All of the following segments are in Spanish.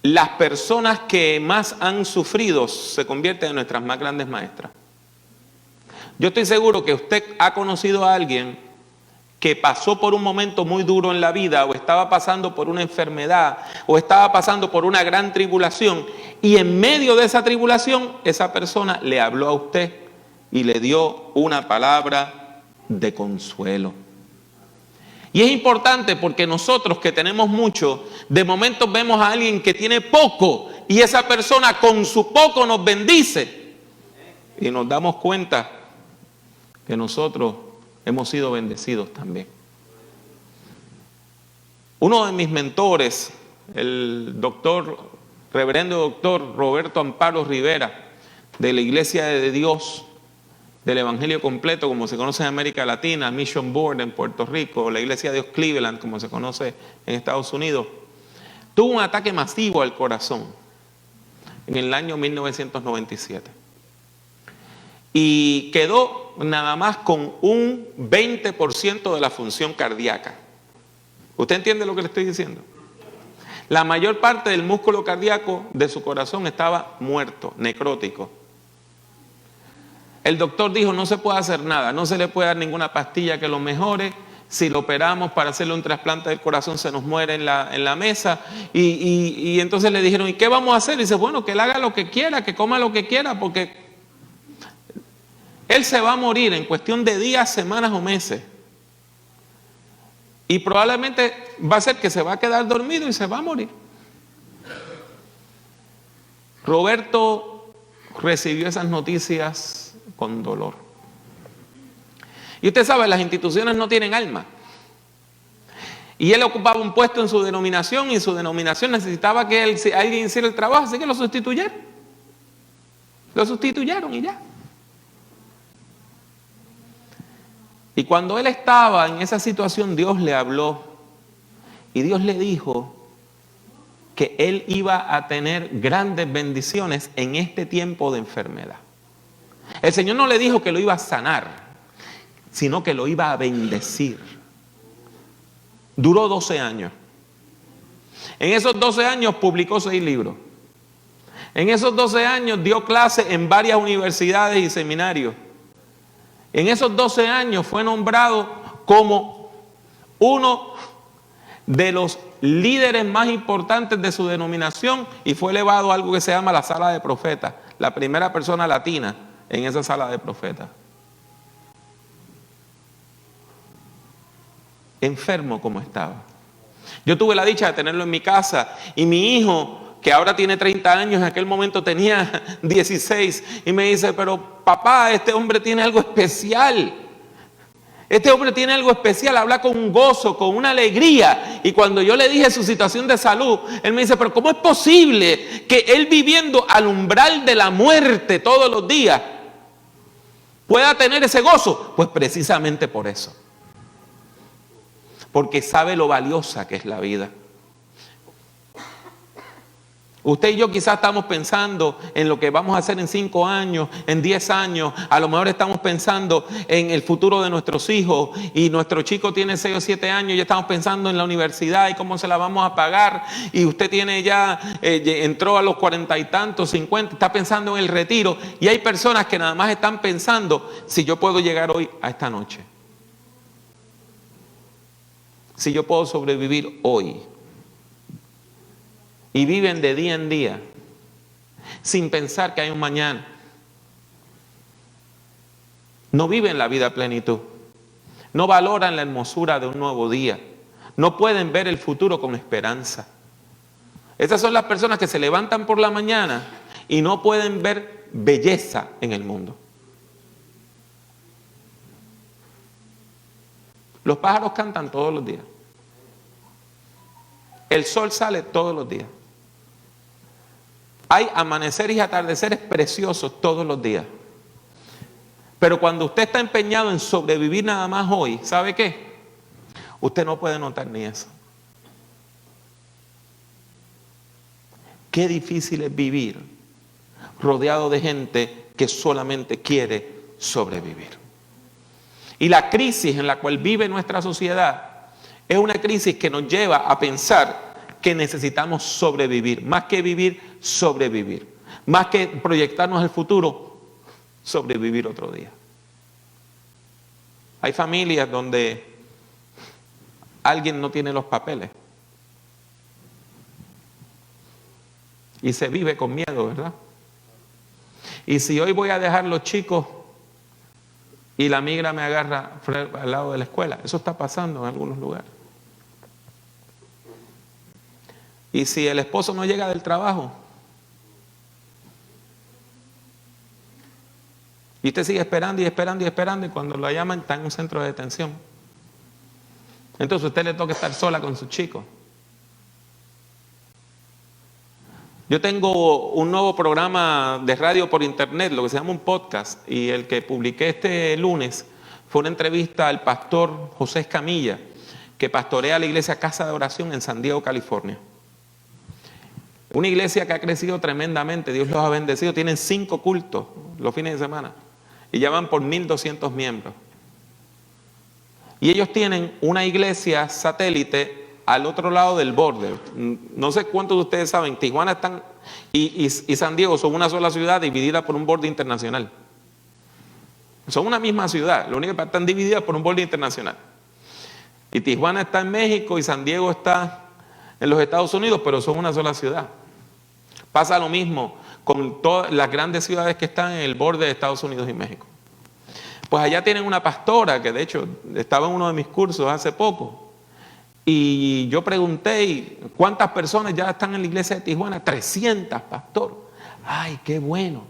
las personas que más han sufrido se convierten en nuestras más grandes maestras. Yo estoy seguro que usted ha conocido a alguien que pasó por un momento muy duro en la vida, o estaba pasando por una enfermedad, o estaba pasando por una gran tribulación, y en medio de esa tribulación, esa persona le habló a usted y le dio una palabra de consuelo. Y es importante porque nosotros que tenemos mucho, de momento vemos a alguien que tiene poco, y esa persona con su poco nos bendice, y nos damos cuenta que nosotros hemos sido bendecidos también. Uno de mis mentores, el reverendo doctor Roberto Amparo Rivera, de la Iglesia de Dios del Evangelio Completo, como se conoce en América Latina, Mission Board en Puerto Rico, la Iglesia de Dios Cleveland, como se conoce en Estados Unidos, tuvo un ataque masivo al corazón en el año 1997. Y quedó nada más con un 20% de la función cardíaca. ¿Usted entiende lo que le estoy diciendo? La mayor parte del músculo cardíaco de su corazón estaba muerto, necrótico. El doctor dijo, no se puede hacer nada, no se le puede dar ninguna pastilla que lo mejore. Si lo operamos para hacerle un trasplante del corazón, se nos muere en la mesa. Y entonces le dijeron, ¿y qué vamos a hacer? Y dice, bueno, que él haga lo que quiera, que coma lo que quiera, porque él se va a morir en cuestión de días, semanas o meses. Y probablemente va a ser que se va a quedar dormido y se va a morir. Roberto recibió esas noticias con dolor. Y usted sabe, las instituciones no tienen alma. Y él ocupaba un puesto en su denominación, y su denominación necesitaba que alguien hiciera el trabajo, así que lo sustituyeron. Lo sustituyeron y ya. Y cuando él estaba en esa situación, Dios le habló y Dios le dijo que él iba a tener grandes bendiciones en este tiempo de enfermedad. El Señor no le dijo que lo iba a sanar, sino que lo iba a bendecir. Duró 12 años. En esos 12 años publicó 6 libros. En esos 12 años dio clases en varias universidades y seminarios. En esos 12 años fue nombrado como uno de los líderes más importantes de su denominación, y fue elevado a algo que se llama la sala de profetas, la primera persona latina en esa sala de profetas. Enfermo como estaba. Yo tuve la dicha de tenerlo en mi casa, y mi hijo, que ahora tiene 30 años, en aquel momento tenía 16, y me dice, pero papá, este hombre tiene algo especial. Este hombre tiene algo especial, habla con un gozo, con una alegría. Y cuando yo le dije su situación de salud, él me dice, pero ¿cómo es posible que él, viviendo al umbral de la muerte todos los días, pueda tener ese gozo? Pues precisamente por eso. Porque sabe lo valiosa que es la vida. Usted y yo quizás estamos pensando en lo que vamos a hacer en 5 años, en 10 años. A lo mejor estamos pensando en el futuro de nuestros hijos, y nuestro chico tiene 6 o 7 años y ya estamos pensando en la universidad y cómo se la vamos a pagar. Y usted tiene ya, entró a los 40 y tantos, 50, está pensando en el retiro. Y hay personas que nada más están pensando si yo puedo llegar hoy a esta noche. Si yo puedo sobrevivir hoy. Y viven de día en día, sin pensar que hay un mañana. No viven la vida a plenitud. No valoran la hermosura de un nuevo día. No pueden ver el futuro con esperanza. Esas son las personas que se levantan por la mañana y no pueden ver belleza en el mundo. Los pájaros cantan todos los días. El sol sale todos los días. Hay amaneceres y atardeceres preciosos todos los días. Pero cuando usted está empeñado en sobrevivir nada más hoy, ¿sabe qué? Usted no puede notar ni eso. Qué difícil es vivir rodeado de gente que solamente quiere sobrevivir. Y la crisis en la cual vive nuestra sociedad es una crisis que nos lleva a pensar que necesitamos sobrevivir. Más que vivir, sobrevivir. Más que proyectarnos al futuro, sobrevivir otro día. Hay familias donde alguien no tiene los papeles. Y se vive con miedo, ¿verdad? Y si hoy voy a dejar los chicos y la migra me agarra al lado de la escuela, eso está pasando en algunos lugares. Y si el esposo no llega del trabajo y usted sigue esperando y esperando y esperando, y cuando lo llaman está en un centro de detención, entonces a usted le toca estar sola con sus chicos. Yo tengo un nuevo programa de radio por internet, lo que se llama un podcast, y el que publiqué este lunes fue una entrevista al pastor José Escamilla, que pastorea la iglesia Casa de Oración en San Diego, California. Una iglesia que ha crecido tremendamente, Dios los ha bendecido, tienen 5 cultos los fines de semana y ya van por 1,200 miembros. Y ellos tienen una iglesia satélite al otro lado del border. No sé cuántos de ustedes saben, Tijuana y San Diego son una sola ciudad dividida por un borde internacional. Son una misma ciudad, lo único que están divididas por un borde internacional. Y Tijuana está en México y San Diego está en los Estados Unidos, pero son una sola ciudad. Pasa lo mismo con todas las grandes ciudades que están en el borde de Estados Unidos y México. Pues allá tienen una pastora que de hecho estaba en uno de mis cursos hace poco. Y yo pregunté, ¿cuántas personas ya están en la iglesia de Tijuana? 300, pastor. ¡Ay, qué bueno!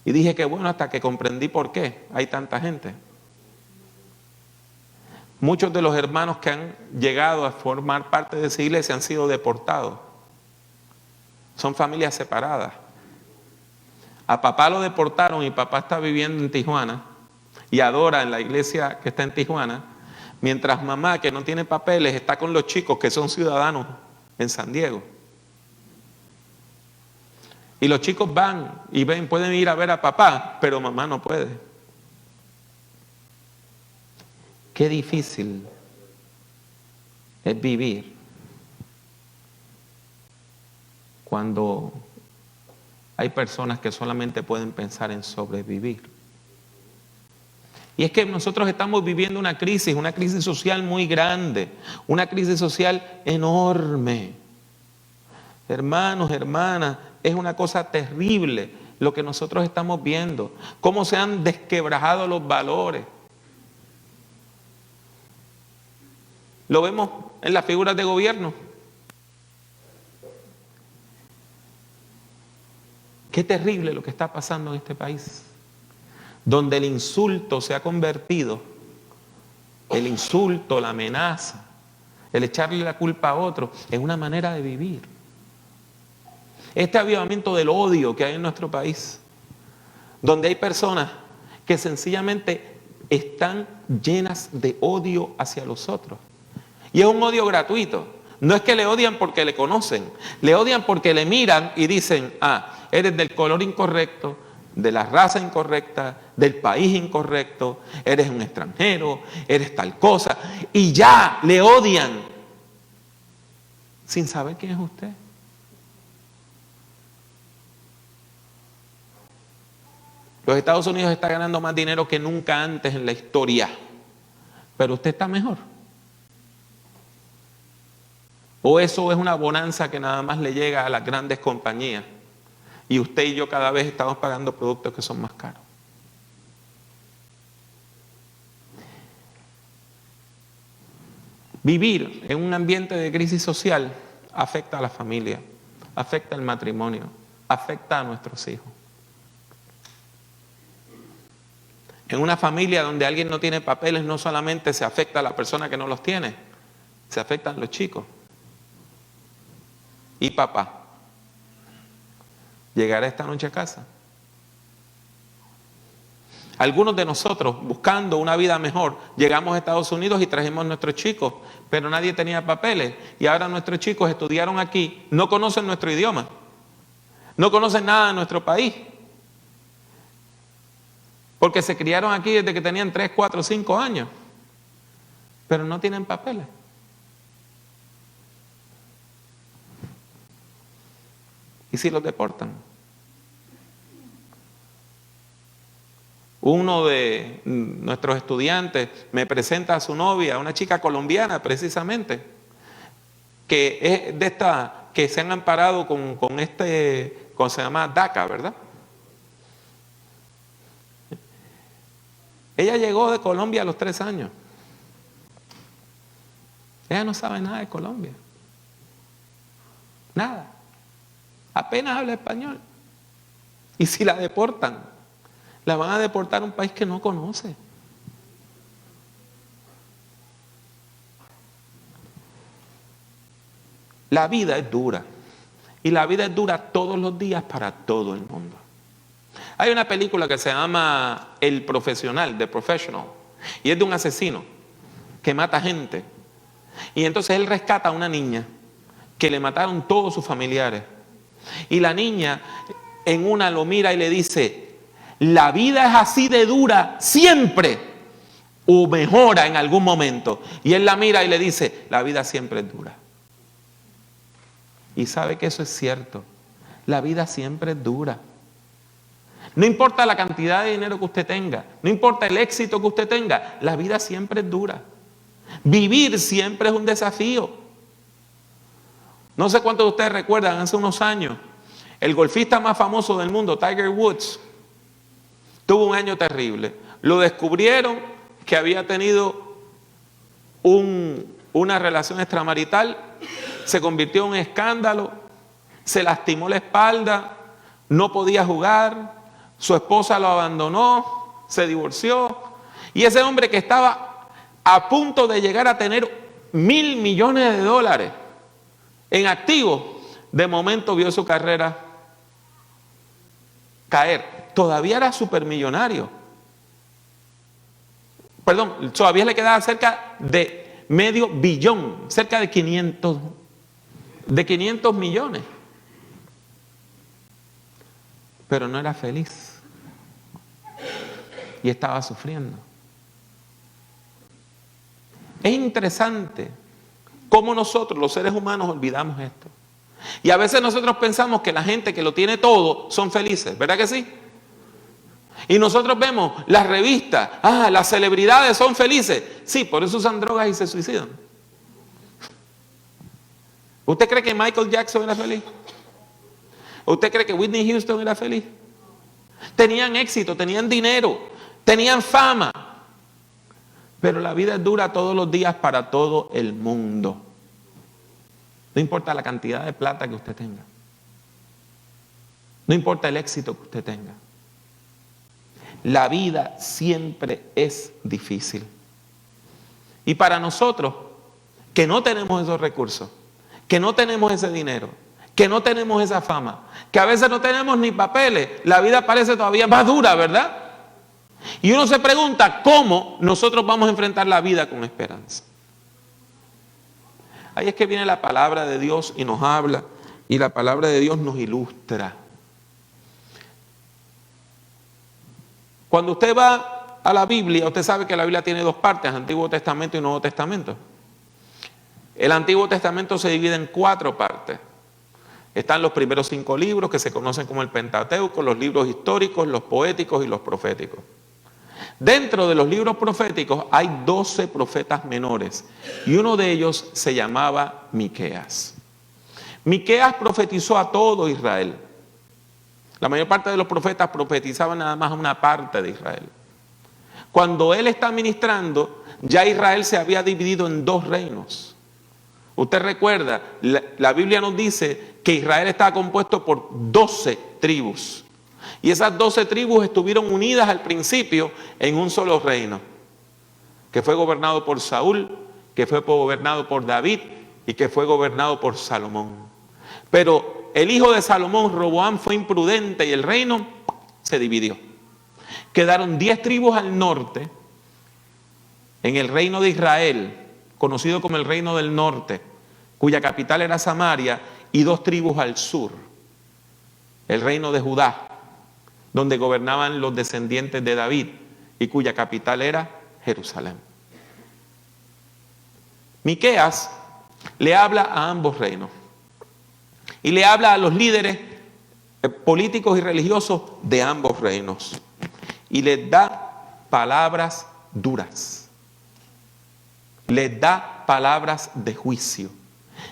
Y dije, qué bueno, hasta que comprendí por qué hay tanta gente. Muchos de los hermanos que han llegado a formar parte de esa iglesia han sido deportados. Son familias separadas. A papá lo deportaron y papá está viviendo en Tijuana y adora en la iglesia que está en Tijuana, mientras mamá, que no tiene papeles, está con los chicos que son ciudadanos en San Diego. Y los chicos van y pueden ir a ver a papá, pero mamá no puede. Qué difícil es vivir cuando hay personas que solamente pueden pensar en sobrevivir. Y es que nosotros estamos viviendo una crisis social muy grande, una crisis social enorme. Hermanos, hermanas, es una cosa terrible lo que nosotros estamos viendo, cómo se han desquebrajado los valores. Lo vemos en las figuras de gobierno. Qué terrible lo que está pasando en este país, donde el insulto se ha convertido, el insulto, la amenaza, el echarle la culpa a otro, en una manera de vivir. Este avivamiento del odio que hay en nuestro país, donde hay personas que sencillamente están llenas de odio hacia los otros. Y es un odio gratuito. No es que le odian porque le conocen, le odian porque le miran y dicen, eres del color incorrecto, de la raza incorrecta, del país incorrecto, eres un extranjero, eres tal cosa, y ya le odian, sin saber quién es usted. Los Estados Unidos está ganando más dinero que nunca antes en la historia, pero usted está mejor. ¿O eso es una bonanza que nada más le llega a las grandes compañías? Y usted y yo cada vez estamos pagando productos que son más caros. Vivir en un ambiente de crisis social afecta a la familia, afecta al matrimonio, afecta a nuestros hijos. En una familia donde alguien no tiene papeles, no solamente se afecta a la persona que no los tiene, se afectan los chicos. Y papá, ¿llegará esta noche a casa? Algunos de nosotros, buscando una vida mejor, llegamos a Estados Unidos y trajimos a nuestros chicos, pero nadie tenía papeles. Y ahora nuestros chicos estudiaron aquí, no conocen nuestro idioma, no conocen nada de nuestro país, porque se criaron aquí desde que tenían 3, 4, 5 años, pero no tienen papeles. ¿Y si los deportan? Uno de nuestros estudiantes me presenta a su novia, una chica colombiana precisamente, que es de estas que se han amparado con se llama DACA, ¿verdad? Ella llegó de Colombia a los 3 años. Ella no sabe nada de Colombia. Nada. Apenas habla español. Y si la deportan, la van a deportar a un país que no conoce. La vida es dura. Y la vida es dura todos los días para todo el mundo. Hay una película que se llama El Profesional, The Professional. Y es de un asesino que mata gente. Y entonces él rescata a una niña que le mataron todos sus familiares. Y la niña en una lo mira y le dice: la vida es así de dura siempre, o mejora en algún momento. Y él la mira y le dice: la vida siempre es dura. Y sabe que eso es cierto. La vida siempre es dura. No importa la cantidad de dinero que usted tenga, no importa el éxito que usted tenga, la vida siempre es dura. Vivir siempre es un desafío. No sé cuántos de ustedes recuerdan, hace unos años, el golfista más famoso del mundo, Tiger Woods, tuvo un año terrible. Lo descubrieron que había tenido una relación extramarital, se convirtió en un escándalo, se lastimó la espalda, no podía jugar, su esposa lo abandonó, se divorció, y ese hombre que estaba a punto de llegar a tener $1.000 millones en activos, de momento vio su carrera caer. Todavía era supermillonario. Perdón, todavía le quedaba cerca de medio billón, cerca de 500 millones. Pero no era feliz. Y estaba sufriendo. Es interesante cómo nosotros, los seres humanos, olvidamos esto. Y a veces nosotros pensamos que la gente que lo tiene todo son felices, ¿verdad que sí? Y nosotros vemos las revistas, las celebridades son felices. Sí, por eso usan drogas y se suicidan. ¿Usted cree que Michael Jackson era feliz? ¿Usted cree que Whitney Houston era feliz? Tenían éxito, tenían dinero, tenían fama. Pero la vida es dura todos los días para todo el mundo. No importa la cantidad de plata que usted tenga. No importa el éxito que usted tenga. La vida siempre es difícil. Y para nosotros, que no tenemos esos recursos, que no tenemos ese dinero, que no tenemos esa fama, que a veces no tenemos ni papeles, la vida parece todavía más dura, ¿verdad? Y uno se pregunta cómo nosotros vamos a enfrentar la vida con esperanza. Ahí es que viene la palabra de Dios y nos habla, y la palabra de Dios nos ilustra. Cuando usted va a la Biblia, usted sabe que la Biblia tiene 2 partes, Antiguo Testamento y Nuevo Testamento. El Antiguo Testamento se divide en 4 partes. Están los primeros 5 libros que se conocen como el Pentateuco, los libros históricos, los poéticos y los proféticos. Dentro de los libros proféticos hay 12 profetas menores y uno de ellos se llamaba Miqueas. Miqueas profetizó a todo Israel. La mayor parte de los profetas profetizaban nada más a una parte de Israel. Cuando él está ministrando, ya Israel se había dividido en 2 reinos. Usted recuerda, la Biblia nos dice que Israel estaba compuesto por 12 tribus. Y esas 12 tribus estuvieron unidas al principio en un solo reino, que fue gobernado por Saúl, que fue gobernado por David y que fue gobernado por Salomón. Pero el hijo de Salomón, Roboam, fue imprudente y el reino se dividió. Quedaron 10 tribus al norte, en el reino de Israel, conocido como el reino del norte, cuya capital era Samaria, y 2 tribus al sur, el reino de Judá, donde gobernaban los descendientes de David y cuya capital era Jerusalén. Miqueas le habla a ambos reinos y le habla a los líderes políticos y religiosos de ambos reinos. Y les da palabras duras. Les da palabras de juicio.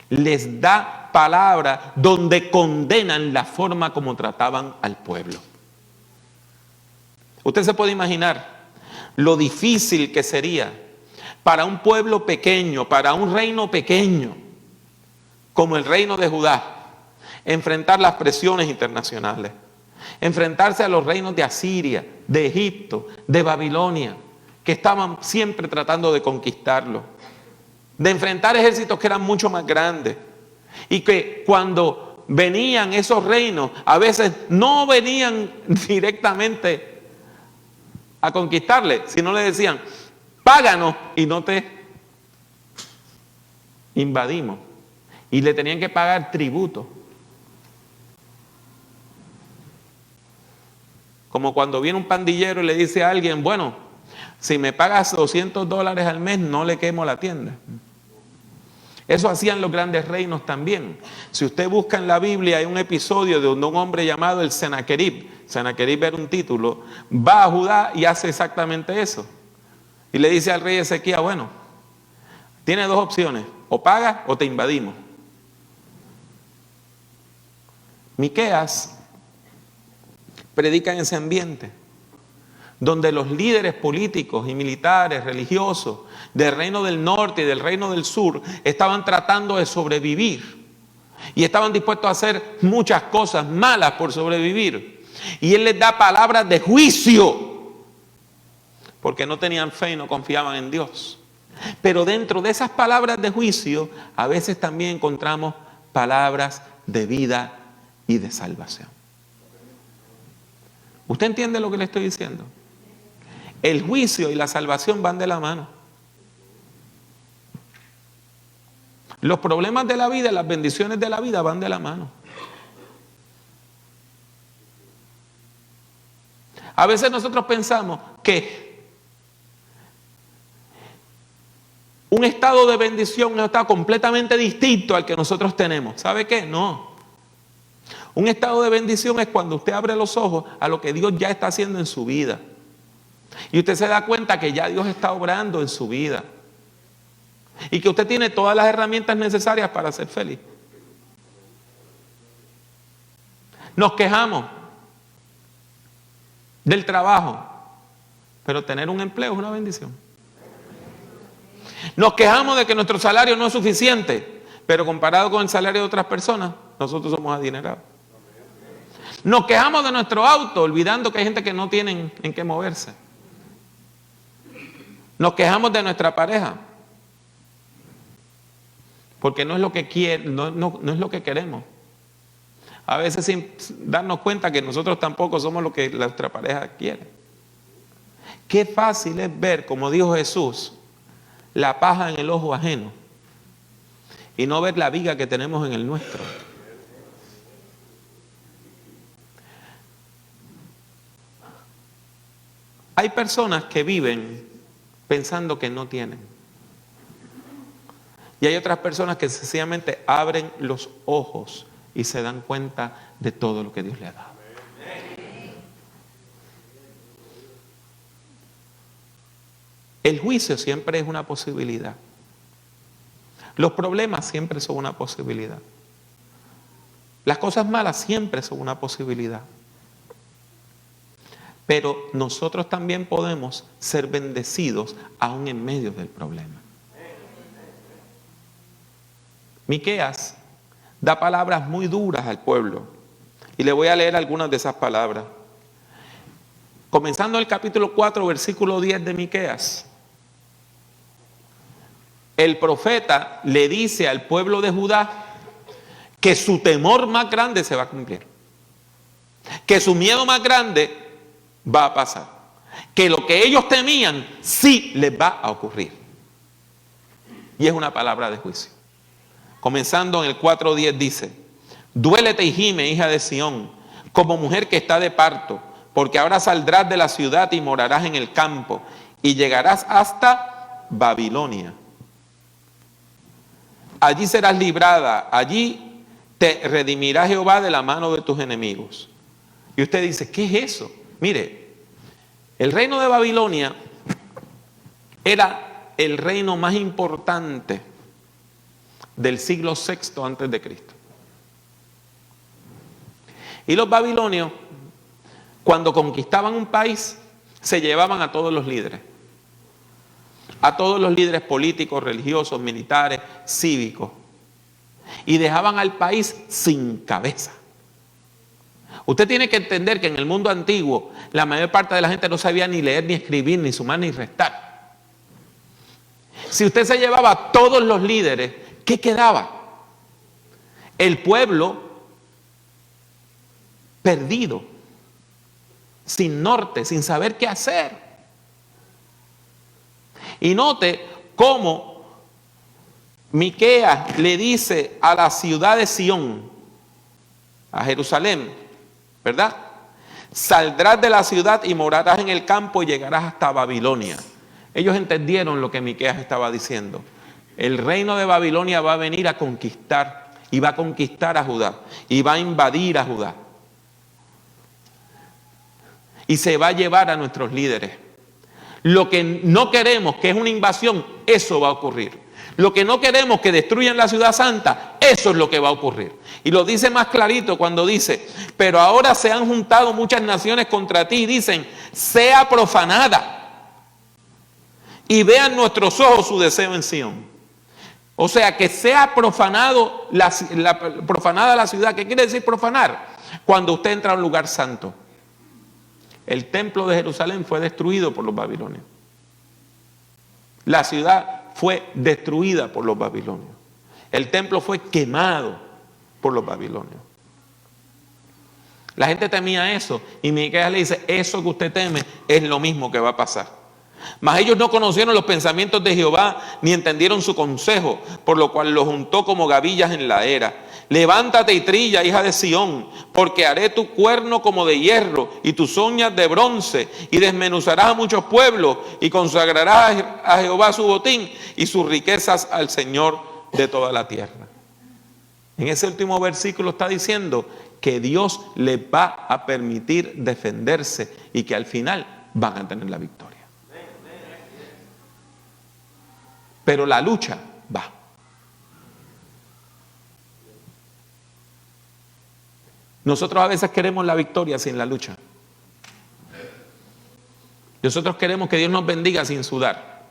Les da palabras donde condenan la forma como trataban al pueblo. Usted se puede imaginar lo difícil que sería para un pueblo pequeño, para un reino pequeño, como el reino de Judá, enfrentar las presiones internacionales, enfrentarse a los reinos de Asiria, de Egipto, de Babilonia, que estaban siempre tratando de conquistarlo, de enfrentar ejércitos que eran mucho más grandes, y que cuando venían esos reinos, a veces no venían directamente a conquistarle, sino le decían, páganos y no te invadimos. Y le tenían que pagar tributo. Como cuando viene un pandillero y le dice a alguien, bueno, si me pagas $200 al mes, no le quemo la tienda. Eso hacían los grandes reinos también. Si usted busca en la Biblia, hay un episodio de donde un hombre llamado el Senaquerib era un título, va a Judá y hace exactamente eso. Y le dice al rey Ezequías, bueno, tiene dos opciones, o pagas o te invadimos. Miqueas predica en ese ambiente, donde los líderes políticos y militares, religiosos, del reino del norte y del reino del sur, estaban tratando de sobrevivir. Y estaban dispuestos a hacer muchas cosas malas por sobrevivir. Y él les da palabras de juicio, porque no tenían fe y no confiaban en Dios. Pero dentro de esas palabras de juicio, a veces también encontramos palabras de vida y de salvación. ¿Usted entiende lo que le estoy diciendo? El juicio y la salvación van de la mano. Los problemas de la vida y las bendiciones de la vida van de la mano. A veces nosotros pensamos que un estado de bendición es un estado completamente distinto al que nosotros tenemos. ¿Sabe qué? No. Un estado de bendición es cuando usted abre los ojos a lo que Dios ya está haciendo en su vida. Y usted se da cuenta que ya Dios está obrando en su vida. Y que usted tiene todas las herramientas necesarias para ser feliz. Nos quejamos del trabajo, pero tener un empleo es una bendición. Nos quejamos de que nuestro salario no es suficiente, pero comparado con el salario de otras personas, nosotros somos adinerados. Nos quejamos de nuestro auto, olvidando que hay gente que no tiene en qué moverse. Nos quejamos de nuestra pareja, porque no es lo que no es lo que queremos. A veces sin darnos cuenta que nosotros tampoco somos lo que nuestra pareja quiere. Qué fácil es ver, como dijo Jesús, la paja en el ojo ajeno y no ver la viga que tenemos en el nuestro. Hay personas que viven pensando que no tienen. Y hay otras personas que sencillamente abren los ojos y se dan cuenta de todo lo que Dios le ha dado. El juicio siempre es una posibilidad. Los problemas siempre son una posibilidad. Las cosas malas siempre son una posibilidad. Pero nosotros también podemos ser bendecidos aún en medio del problema. Miqueas da palabras muy duras al pueblo. Y le voy a leer algunas de esas palabras. Comenzando el capítulo 4, versículo 10 de Miqueas. El profeta le dice al pueblo de Judá que su temor más grande se va a cumplir. Que su miedo más grande va a pasar. Que lo que ellos temían sí les va a ocurrir. Y es una palabra de juicio. Comenzando en el 4:10 dice: duélete y gime, hija de Sión, como mujer que está de parto, porque ahora saldrás de la ciudad y morarás en el campo, y llegarás hasta Babilonia. Allí serás librada, allí te redimirá Jehová de la mano de tus enemigos. Y usted dice, ¿qué es eso? Mire, el reino de Babilonia era el reino más importante del siglo VI antes de Cristo. Y los babilonios, cuando conquistaban un país, se llevaban a todos los líderes políticos, religiosos, militares, cívicos, y dejaban al país sin cabeza. Usted tiene que entender que en el mundo antiguo la mayor parte de la gente no sabía ni leer, ni escribir, ni sumar, ni restar. Si usted se llevaba a todos los líderes, ¿qué quedaba? El pueblo perdido, sin norte, sin saber qué hacer. Y note cómo Miqueas le dice a la ciudad de Sión, a Jerusalén, ¿verdad? Saldrás de la ciudad y morarás en el campo y llegarás hasta Babilonia. Ellos entendieron lo que Miqueas estaba diciendo. El reino de Babilonia va a venir a conquistar, y va a conquistar a Judá, y va a invadir a Judá. Y se va a llevar a nuestros líderes. Lo que no queremos, que es una invasión, eso va a ocurrir. Lo que no queremos, que destruyan la ciudad santa, eso es lo que va a ocurrir. Y lo dice más clarito cuando dice, pero ahora se han juntado muchas naciones contra ti y dicen, sea profanada. Y vean nuestros ojos su deseo en Sión. O sea, que sea profanado profanada la ciudad. ¿Qué quiere decir profanar? Cuando usted entra a un lugar santo. El templo de Jerusalén fue destruido por los babilonios. La ciudad fue destruida por los babilonios. El templo fue quemado por los babilonios. La gente temía eso. Y Miqueas le dice, eso que usted teme es lo mismo que va a pasar. Mas ellos no conocieron los pensamientos de Jehová, ni entendieron su consejo, por lo cual los juntó como gavillas en la era. Levántate y trilla, hija de Sión, porque haré tu cuerno como de hierro y tus uñas de bronce, y desmenuzarás a muchos pueblos, y consagrarás a Jehová su botín y sus riquezas al Señor de toda la tierra. En ese último versículo está diciendo que Dios les va a permitir defenderse y que al final van a tener la victoria. Pero la lucha va. Nosotros a veces queremos la victoria sin la lucha. Nosotros queremos que Dios nos bendiga sin sudar.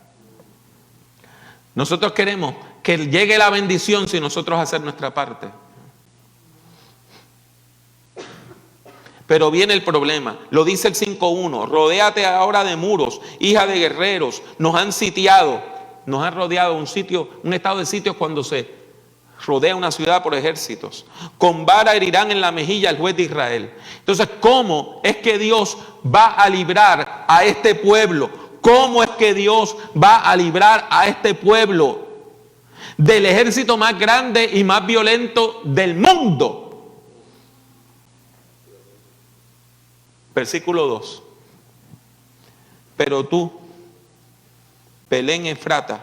Nosotros queremos que llegue la bendición sin nosotros hacer nuestra parte. Pero viene el problema, lo dice el 5.1, rodéate ahora de muros, hija de guerreros, nos han sitiado. Nos han rodeado un estado de sitios cuando se rodea una ciudad por ejércitos. Con vara herirán en la mejilla al juez de Israel. Entonces, ¿cómo es que Dios va a librar a este pueblo? ¿Cómo es que Dios va a librar a este pueblo del ejército más grande y más violento del mundo? Versículo 2. Pero tú, Belén Efrata,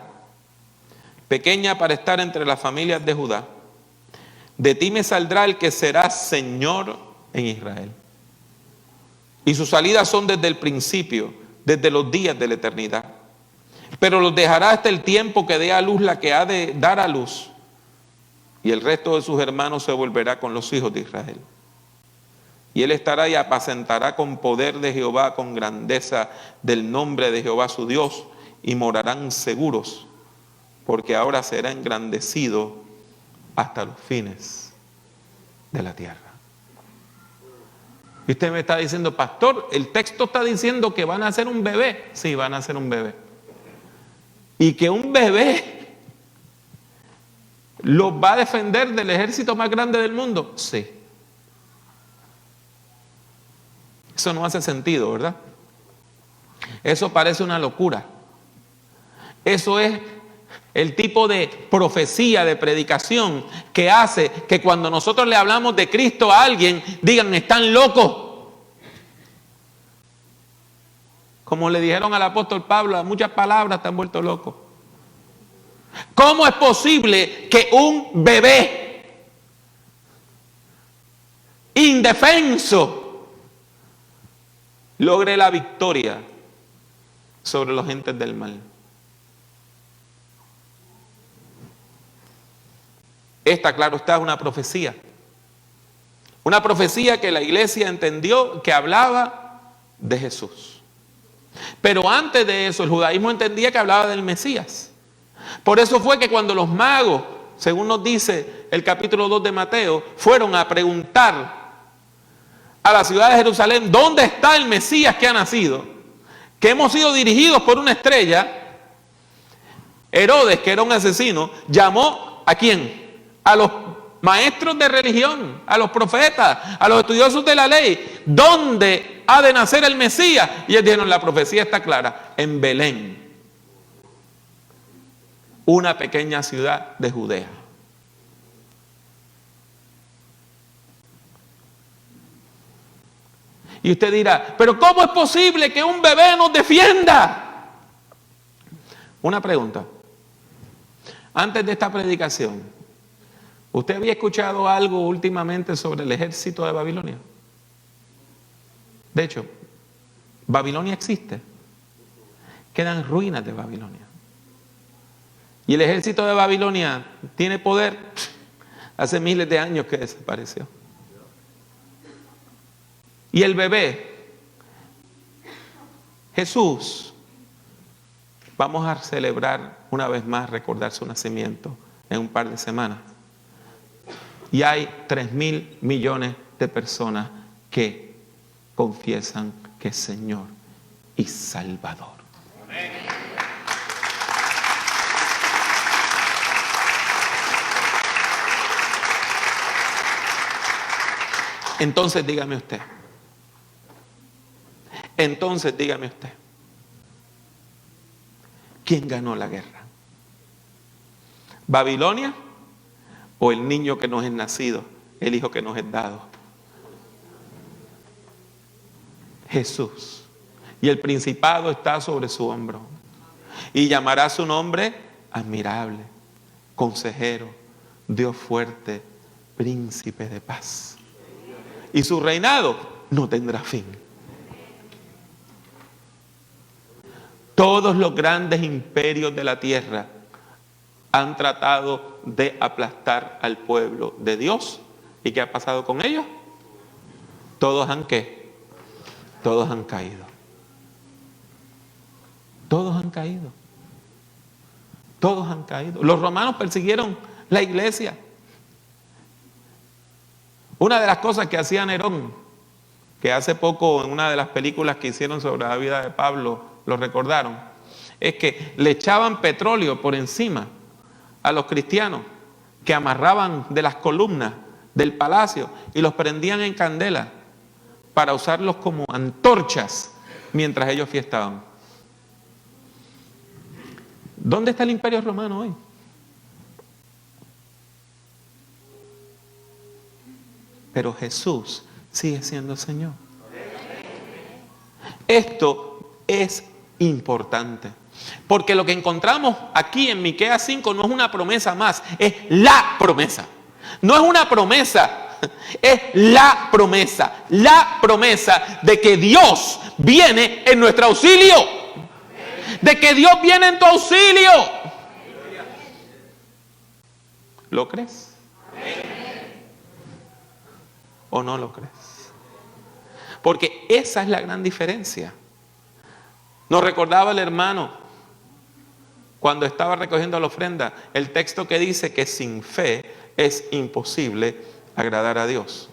pequeña para estar entre las familias de Judá, de ti me saldrá el que será Señor en Israel. Y sus salidas son desde el principio, desde los días de la eternidad. Pero los dejará hasta el tiempo que dé a luz la que ha de dar a luz. Y el resto de sus hermanos se volverá con los hijos de Israel. Y él estará y apacentará con poder de Jehová, con grandeza del nombre de Jehová su Dios, y morarán seguros, porque ahora será engrandecido hasta los fines de la tierra. Y usted me está diciendo, pastor, el texto está diciendo que van a hacer un bebé. Sí, van a hacer un bebé. Y que un bebé los va a defender del ejército más grande del mundo. Sí. Eso no hace sentido, ¿verdad? Eso parece una locura. Eso es el tipo de profecía, de predicación que hace que cuando nosotros le hablamos de Cristo a alguien, digan, están locos. Como le dijeron al apóstol Pablo, a muchas palabras están vueltos locos. ¿Cómo es posible que un bebé indefenso, logre la victoria sobre los entes del mal. Esta, claro está, es una profecía. Una profecía que la iglesia entendió que hablaba de Jesús. Pero antes de eso, el judaísmo entendía que hablaba del Mesías. Por eso fue que cuando los magos, según nos dice el capítulo 2 de Mateo, fueron a preguntar a la ciudad de Jerusalén, ¿dónde está el Mesías que ha nacido? Que hemos sido dirigidos por una estrella. Herodes, que era un asesino, llamó ¿a quién? A los maestros de religión, a los profetas, a los estudiosos de la ley. ¿Dónde ha de nacer el Mesías? Y ellos dijeron, la profecía está clara, en Belén, una pequeña ciudad de Judea. Y usted dirá, pero ¿cómo es posible que un bebé nos defienda? Una pregunta. Antes de esta predicación, ¿usted había escuchado algo últimamente sobre el ejército de Babilonia? De hecho, Babilonia existe. Quedan ruinas de Babilonia. Y el ejército de Babilonia tiene poder. Hace miles de años que desapareció. Y el bebé, Jesús, vamos a celebrar una vez más, recordar su nacimiento en un par de semanas. Y hay 3.000 millones de personas que confiesan que es Señor y Salvador. Amén. Entonces dígame usted, ¿quién ganó la guerra? ¿Babilonia o el niño que nos es nacido, el hijo que nos es dado? Jesús. Y el principado está sobre su hombro. Y llamará su nombre admirable, consejero, Dios fuerte, príncipe de paz. Y su reinado no tendrá fin. Todos los grandes imperios de la tierra han tratado de aplastar al pueblo de Dios. ¿Y qué ha pasado con ellos? Todos han ¿qué? Todos han caído. Todos han caído. Todos han caído. Los romanos persiguieron la iglesia. Una de las cosas que hacía Nerón, que hace poco en una de las películas que hicieron sobre la vida de Pablo, lo recordaron, es que le echaban petróleo por encima a los cristianos que amarraban de las columnas del palacio y los prendían en candela para usarlos como antorchas mientras ellos fiestaban. ¿Dónde está el imperio romano hoy? Pero Jesús sigue siendo Señor. Esto es importante, porque lo que encontramos aquí en Miqueas 5 no es una promesa más, es la promesa. No es una promesa, es la promesa de que Dios viene en nuestro auxilio, de que Dios viene en tu auxilio. ¿Lo crees? ¿O no lo crees? Porque esa es la gran diferencia. Nos recordaba el hermano cuando estaba recogiendo la ofrenda el texto que dice que sin fe es imposible agradar a Dios.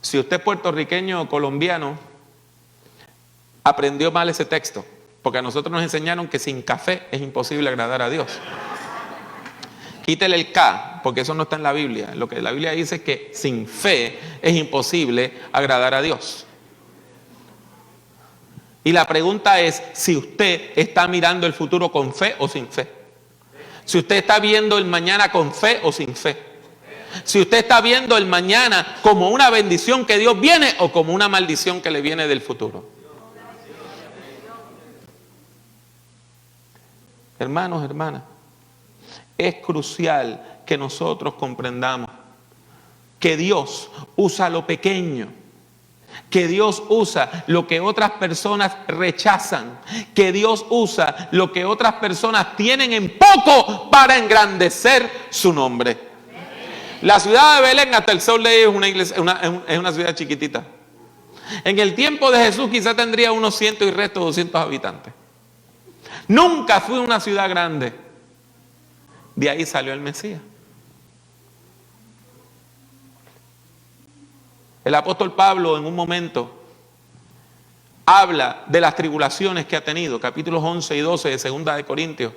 Si usted es puertorriqueño o colombiano, aprendió mal ese texto, porque a nosotros nos enseñaron que sin café es imposible agradar a Dios. Quítele el K, porque eso no está en la Biblia. Lo que la Biblia dice es que sin fe es imposible agradar a Dios. Y la pregunta es si usted está mirando el futuro con fe o sin fe. Si usted está viendo el mañana con fe o sin fe. Si usted está viendo el mañana como una bendición que Dios viene o como una maldición que le viene del futuro. Hermanos, hermanas, es crucial que nosotros comprendamos que Dios usa lo pequeño, que Dios usa lo que otras personas rechazan, que Dios usa lo que otras personas tienen en poco para engrandecer su nombre. La ciudad de Belén, hasta el sol de hoy, es una iglesia, es una ciudad chiquitita. En el tiempo de Jesús quizá tendría unos 100 y resto 200 habitantes. Nunca fue una ciudad grande. De ahí salió el Mesías. El apóstol Pablo en un momento habla de las tribulaciones que ha tenido, capítulos 11 y 12 de 2 de Corintios.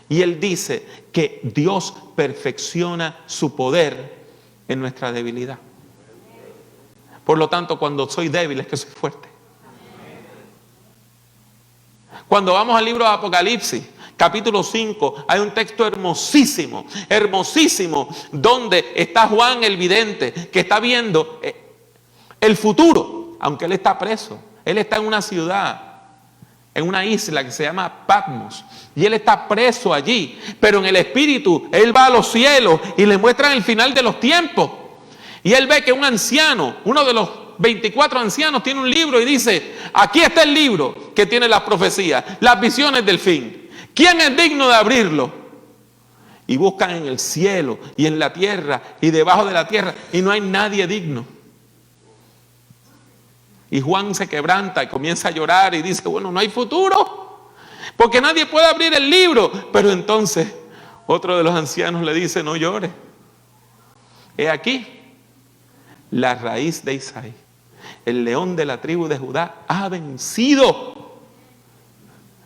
Y él dice que Dios perfecciona su poder en nuestra debilidad. Por lo tanto, cuando soy débil es que soy fuerte. Cuando vamos al libro de Apocalipsis, capítulo 5, hay un texto hermosísimo, hermosísimo, donde está Juan el vidente, que está viendo el futuro, aunque él está preso. Él está en una ciudad, en una isla que se llama Patmos, y él está preso allí, pero en el espíritu, él va a los cielos y le muestran el final de los tiempos. Y él ve que un anciano, uno de los 24 ancianos, tiene un libro y dice: aquí está el libro que tiene las profecías, las visiones del fin. ¿Quién es digno de abrirlo? Y buscan en el cielo y en la tierra y debajo de la tierra, y no hay nadie digno. Y Juan se quebranta y comienza a llorar y dice: bueno, no hay futuro, porque nadie puede abrir el libro. Pero entonces otro de los ancianos le dice: no llores. He aquí la raíz de Isaí, el león de la tribu de Judá, ha vencido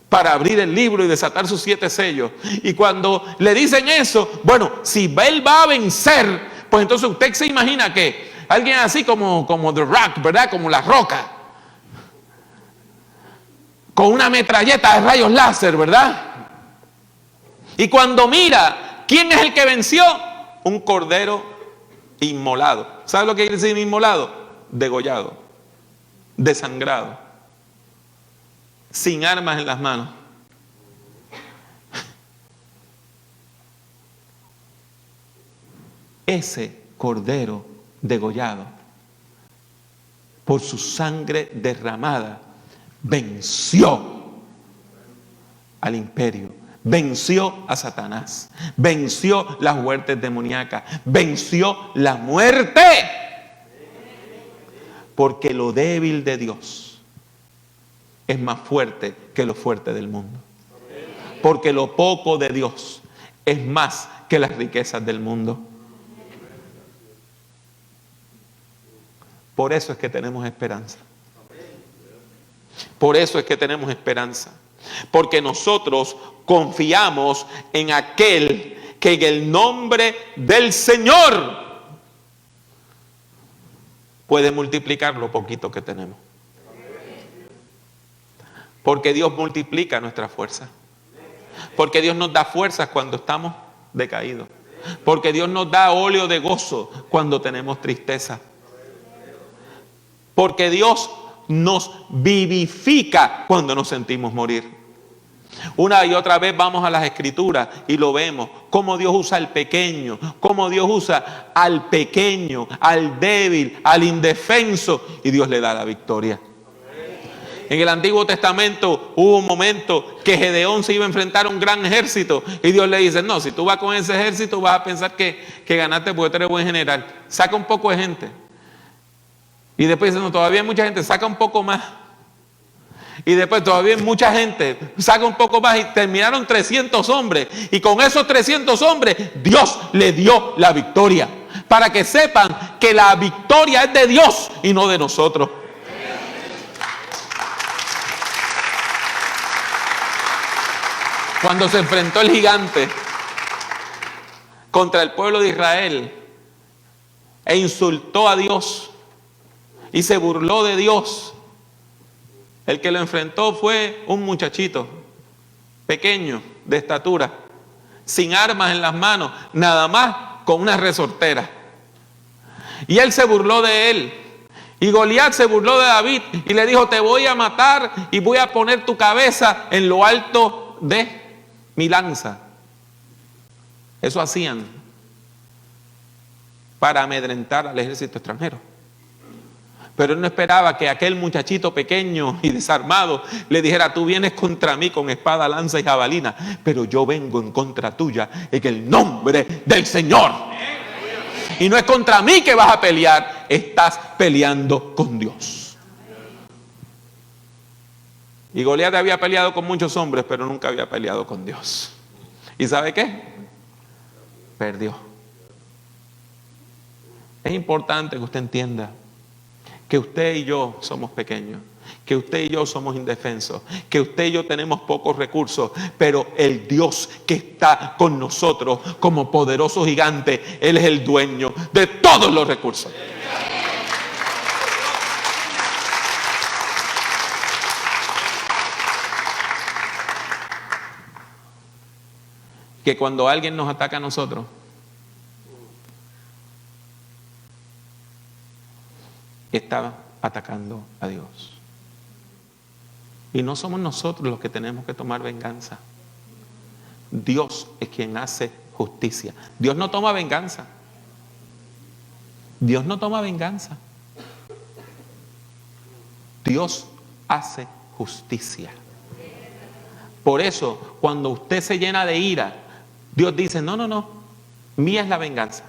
para abrir el libro y desatar sus 7 sellos. Y cuando le dicen eso, bueno, si él va a vencer, pues entonces usted se imagina que alguien así como The Rock, ¿verdad? Como La Roca, con una metralleta de rayos láser, ¿verdad? Y cuando mira, ¿quién es el que venció? Un cordero inmolado. ¿Sabe lo que quiere decir inmolado? Degollado, desangrado, sin armas en las manos. Ese cordero degollado, por su sangre derramada, venció al imperio, venció a Satanás, venció las huestes demoníacas, venció la muerte. Porque lo débil de Dios es más fuerte que lo fuerte del mundo. Porque lo poco de Dios es más que las riquezas del mundo. Por eso es que tenemos esperanza. Por eso es que tenemos esperanza. Porque nosotros confiamos en aquel que en el nombre del Señor puede multiplicar lo poquito que tenemos. Porque Dios multiplica nuestra fuerza. Porque Dios nos da fuerzas cuando estamos decaídos. Porque Dios nos da óleo de gozo cuando tenemos tristeza. Porque Dios nos vivifica cuando nos sentimos morir. Una y otra vez vamos a las Escrituras y lo vemos, cómo Dios usa al pequeño, cómo Dios usa al pequeño, al débil, al indefenso, y Dios le da la victoria. En el Antiguo Testamento hubo un momento que Gedeón se iba a enfrentar a un gran ejército y Dios le dice: no, si tú vas con ese ejército vas a pensar que ganaste porque tú eres buen general. Saca un poco de gente. Y después dice: no, todavía hay mucha gente, saca un poco más. Y después todavía hay mucha gente, saca un poco más, y terminaron 300 hombres. Y con esos 300 hombres Dios le dio la victoria. Para que sepan que la victoria es de Dios y no de nosotros. Cuando se enfrentó el gigante contra el pueblo de Israel e insultó a Dios y se burló de Dios, el que lo enfrentó fue un muchachito pequeño de estatura, sin armas en las manos, nada más con una resortera. Y él se burló de él. Y Goliat se burló de David y le dijo: te voy a matar y voy a poner tu cabeza en lo alto de mi lanza. Eso hacían para amedrentar al ejército extranjero. Pero él no esperaba que aquel muchachito pequeño y desarmado le dijera: tú vienes contra mí con espada, lanza y jabalina, pero yo vengo en contra tuya en el nombre del Señor. Y no es contra mí que vas a pelear, estás peleando con Dios. Y Goliat había peleado con muchos hombres, pero nunca había peleado con Dios. ¿Y sabe qué? Perdió. Es importante que usted entienda que usted y yo somos pequeños, que usted y yo somos indefensos, que usted y yo tenemos pocos recursos, pero el Dios que está con nosotros como poderoso gigante, Él es el dueño de todos los recursos. Que cuando alguien nos ataca a nosotros, está atacando a Dios. Y no somos nosotros los que tenemos que tomar venganza. Dios es quien hace justicia. Dios no toma venganza. Dios no toma venganza. Dios hace justicia. Por eso, cuando usted se llena de ira, Dios dice: no, mía es la venganza,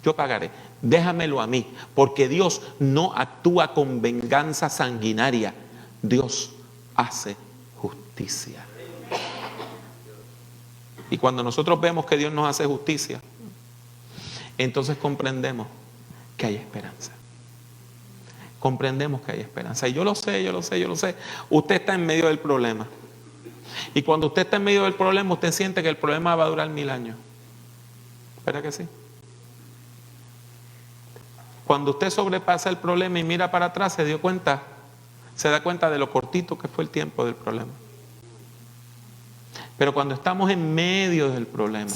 yo pagaré, déjamelo a mí, porque Dios no actúa con venganza sanguinaria, Dios hace justicia. Y cuando nosotros vemos que Dios nos hace justicia, entonces comprendemos que hay esperanza. Comprendemos que hay esperanza. Y yo lo sé. Usted está en medio del problema. Y cuando usted está en medio del problema, usted siente que el problema va a durar 1000 años. ¿Verdad que sí? Cuando usted sobrepasa el problema y mira para atrás, se da cuenta de lo cortito que fue el tiempo del problema. Pero cuando estamos en medio del problema,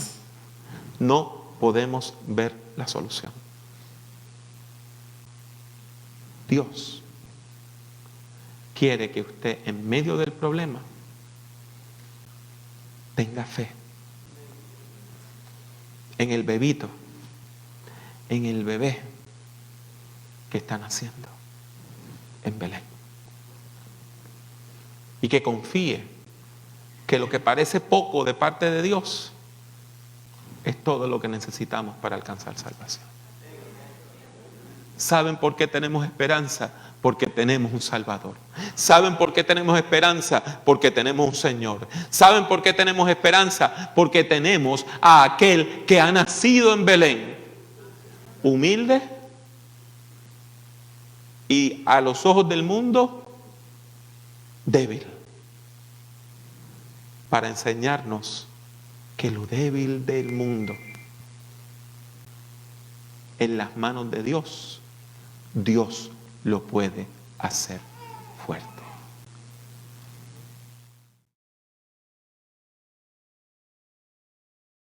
no podemos ver la solución. Dios quiere que usted en medio del problema tenga fe en el bebito, en el bebé que están haciendo en Belén. Y que confíe que lo que parece poco de parte de Dios es todo lo que necesitamos para alcanzar salvación. ¿Saben por qué tenemos esperanza? Porque tenemos un Salvador. ¿Saben por qué tenemos esperanza? Porque tenemos un Señor. ¿Saben por qué tenemos esperanza? Porque tenemos a aquel que ha nacido en Belén, humilde y a los ojos del mundo débil, para enseñarnos que lo débil del mundo, en las manos de Dios, Dios lo puede hacer fuerte.